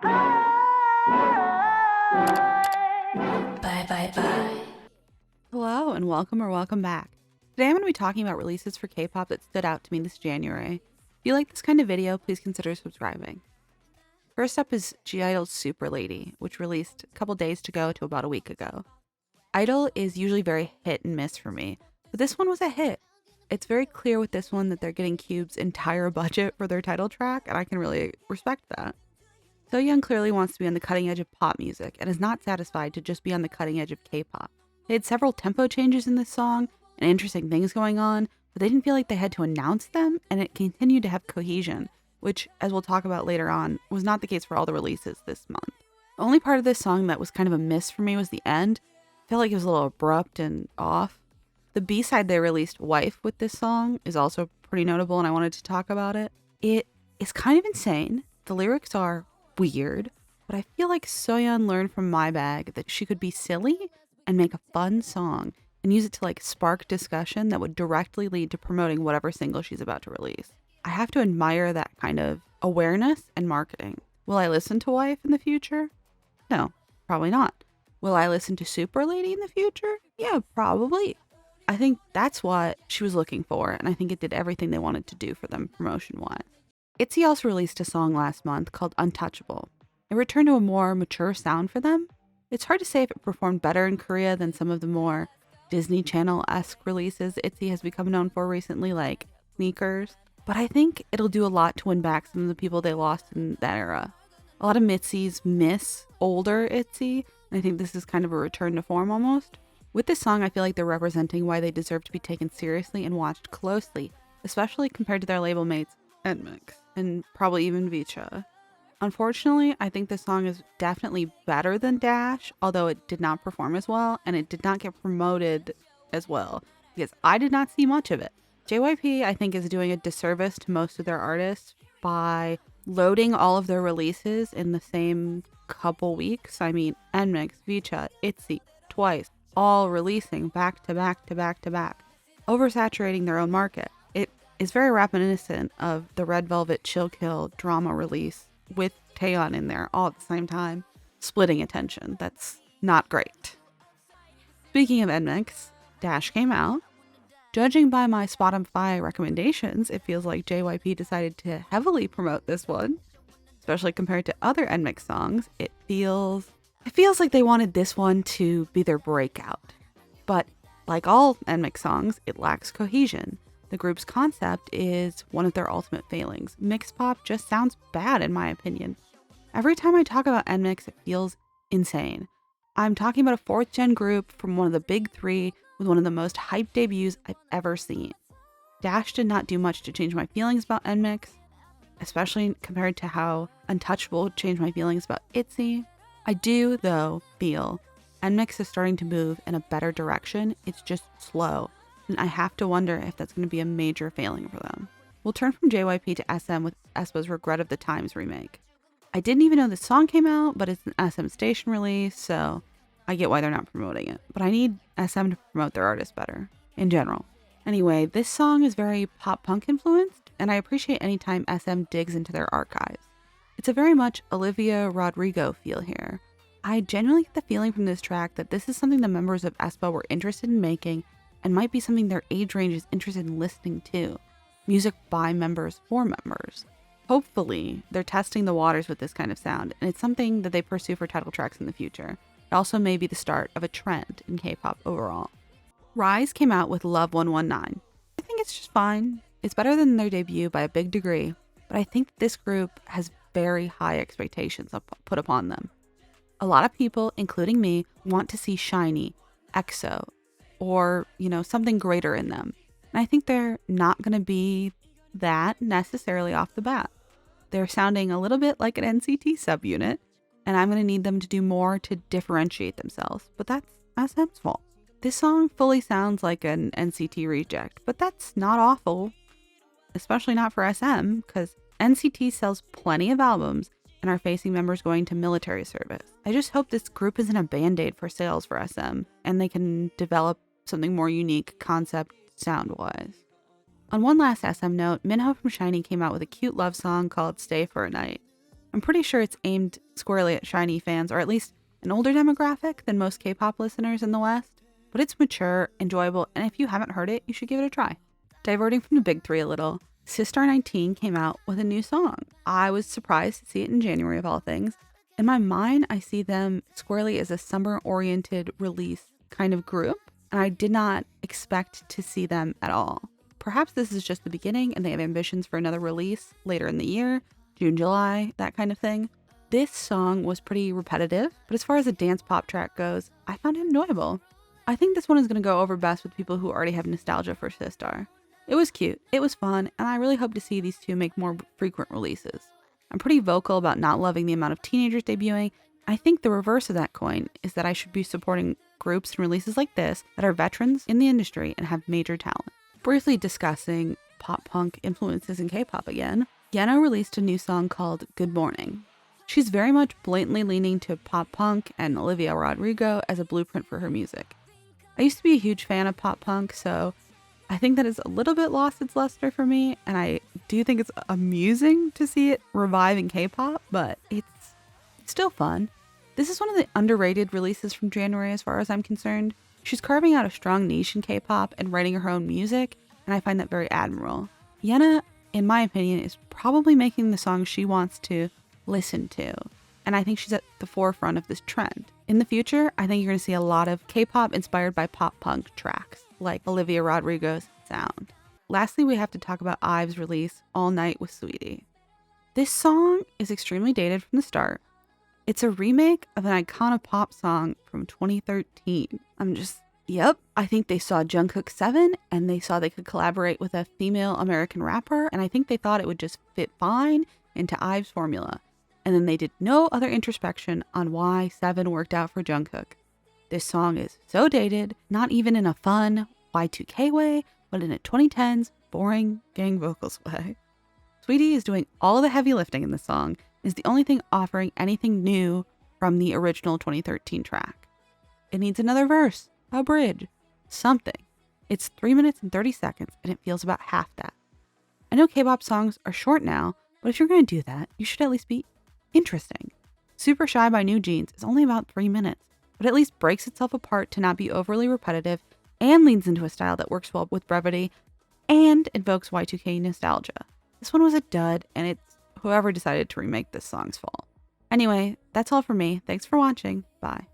Bye bye bye. Hello and welcome back. Today I'm going to be talking about releases for K-pop that stood out to me this January. If you like this kind of video, please consider subscribing. First up is (G)I-DLE's Super Lady, which released a couple days to about a week ago. Idol is usually very hit and miss for me, but this one was a hit. It's very clear with this one that they're getting Cube's entire budget for their title track, and I can really respect that. Soyeon clearly wants to be on the cutting edge of pop music and is not satisfied to just be on the cutting edge of K-pop. They had several tempo changes in this song and interesting things going on, but they didn't feel like they had to announce them, and it continued to have cohesion, which, as we'll talk about later on, was not the case for all the releases this month. The only part of this song that was kind of a miss for me was the end. I felt like it was a little abrupt and off. The B-side they released, Wife, with this song is also pretty notable, and I wanted to talk about it. It is kind of insane. The lyrics are weird, but I feel like Soyeon learned from My Bag that she could be silly and make a fun song and use it to like spark discussion that would directly lead to promoting whatever single she's about to release. I have to admire that kind of awareness and marketing. Will I listen to Wife in the future? No, probably not. Will I listen to Super Lady in the future? Yeah, probably. I think that's what she was looking for, and I think it did everything they wanted to do for them promotion-wise. Itzy also released a song last month called Untouchable. It returned to a more mature sound for them. It's hard to say if it performed better in Korea than some of the more Disney Channel-esque releases Itzy has become known for recently, like Sneakers, but I think it'll do a lot to win back some of the people they lost in that era. A lot of Mitzies miss older Itzy, and I think this is kind of a return to form almost. With this song, I feel like they're representing why they deserve to be taken seriously and watched closely, especially compared to their label mates, Nmixx, and probably even Vicha. Unfortunately, I think this song is definitely better than Dash, although it did not perform as well, and it did not get promoted as well, because I did not see much of it. JYP, I think, is doing a disservice to most of their artists by loading all of their releases in the same couple weeks. I mean, Nmixx, Vicha, Itzy, Twice, all releasing back to back to back to back, oversaturating their own market. It is very reminiscent of the Red Velvet Chill Kill drama release with Taeyeon in there all at the same time, splitting attention. That's not great. Speaking of Nmixx, Dash came out. Judging by my Spotify recommendations, it feels like JYP decided to heavily promote this one, especially compared to other Nmixx songs. It feels like they wanted this one to be their breakout. But like all Nmixx songs, it lacks cohesion. The group's concept is one of their ultimate failings. Mixed pop just sounds bad in my opinion. Every time I talk about Nmixx, it feels insane. I'm talking about a 4th gen group from one of the big three with one of the most hyped debuts I've ever seen. Dash did not do much to change my feelings about Nmixx, especially compared to how Untouchable changed my feelings about Itzy. I do, though, feel Nmixx is starting to move in a better direction. It's just slow, and I have to wonder if that's going to be a major failing for them. We'll turn from JYP to SM with aespa's Regret of the Times remake. I didn't even know this song came out, but it's an SM station release, so I get why they're not promoting it. But I need SM to promote their artists better, in general. Anyway, this song is very pop-punk influenced, and I appreciate any time SM digs into their archives. It's a very much Olivia Rodrigo feel here. I genuinely get the feeling from this track that this is something the members of aespa were interested in making and might be something their age range is interested in listening to. Music by members for members. Hopefully, they're testing the waters with this kind of sound, and it's something that they pursue for title tracks in the future. It also may be the start of a trend in K-pop overall. Riize came out with Love 119. I think it's just fine. It's better than their debut by a big degree, but I think this group has very high expectations put upon them. A lot of people, including me, want to see shiny, EXO, or, something greater in them. And I think they're not going to be that necessarily off the bat. They're sounding a little bit like an NCT subunit, and I'm going to need them to do more to differentiate themselves, but that's SM's fault. This song fully sounds like an NCT reject, but that's not awful, especially not for SM, because NCT sells plenty of albums and are facing members going to military service. I just hope this group isn't a band-aid for sales for SM, and they can develop something more unique concept sound-wise. On one last SM note, Minho from SHINee came out with a cute love song called Stay for a Night. I'm pretty sure it's aimed squarely at SHINee fans, or at least an older demographic than most K-pop listeners in the West. But it's mature, enjoyable, and if you haven't heard it, you should give it a try. Diverting from the big three a little, Sistar 19 came out with a new song. I was surprised to see it in January of all things. In my mind, I see them squarely as a summer-oriented release kind of group, and I did not expect to see them at all. Perhaps this is just the beginning and they have ambitions for another release later in the year, June, July, that kind of thing. This song was pretty repetitive, but as far as a dance pop track goes, I found it enjoyable. I think this one is going to go over best with people who already have nostalgia for Sistar. It was cute, it was fun, and I really hope to see these two make more frequent releases. I'm pretty vocal about not loving the amount of teenagers debuting. I think the reverse of that coin is that I should be supporting groups and releases like this that are veterans in the industry and have major talent. Briefly discussing pop punk influences in K-pop again, Yena released a new song called Good Morning. She's very much blatantly leaning to pop punk and Olivia Rodrigo as a blueprint for her music. I used to be a huge fan of pop punk, so I think that it's a little bit lost its luster for me, and I do think it's amusing to see it revive in K-pop, but it's still fun. This is one of the underrated releases from January as far as I'm concerned. She's carving out a strong niche in K-pop and writing her own music, and I find that very admirable. Yena, in my opinion, is probably making the songs she wants to listen to, and I think she's at the forefront of this trend. In the future, I think you're going to see a lot of K-pop inspired by pop punk tracks, like Olivia Rodrigo's sound. Lastly, we have to talk about IVE's release, All Night with Sweetie. This song is extremely dated from the start. It's a remake of an iconic pop song from 2013. I think they saw Jungkook 7 and they saw they could collaborate with a female American rapper, and I think they thought it would just fit fine into IVE's formula. And then they did no other introspection on why 7 worked out for Jungkook. This song is so dated, not even in a fun Y2K way, but in a 2010s boring gang vocals way. Sweetie is doing all the heavy lifting in the song, is the only thing offering anything new from the original 2013 track. It needs another verse, a bridge, something. It's 3 minutes and 30 seconds and it feels about half that. I know K-pop songs are short now, but if you're going to do that, you should at least be interesting. Super Shy by New Jeans is only about 3 minutes, but at least breaks itself apart to not be overly repetitive and leans into a style that works well with brevity and invokes Y2K nostalgia. This one was a dud, and it's whoever decided to remake this song's fault. Anyway, that's all for me. Thanks for watching. Bye.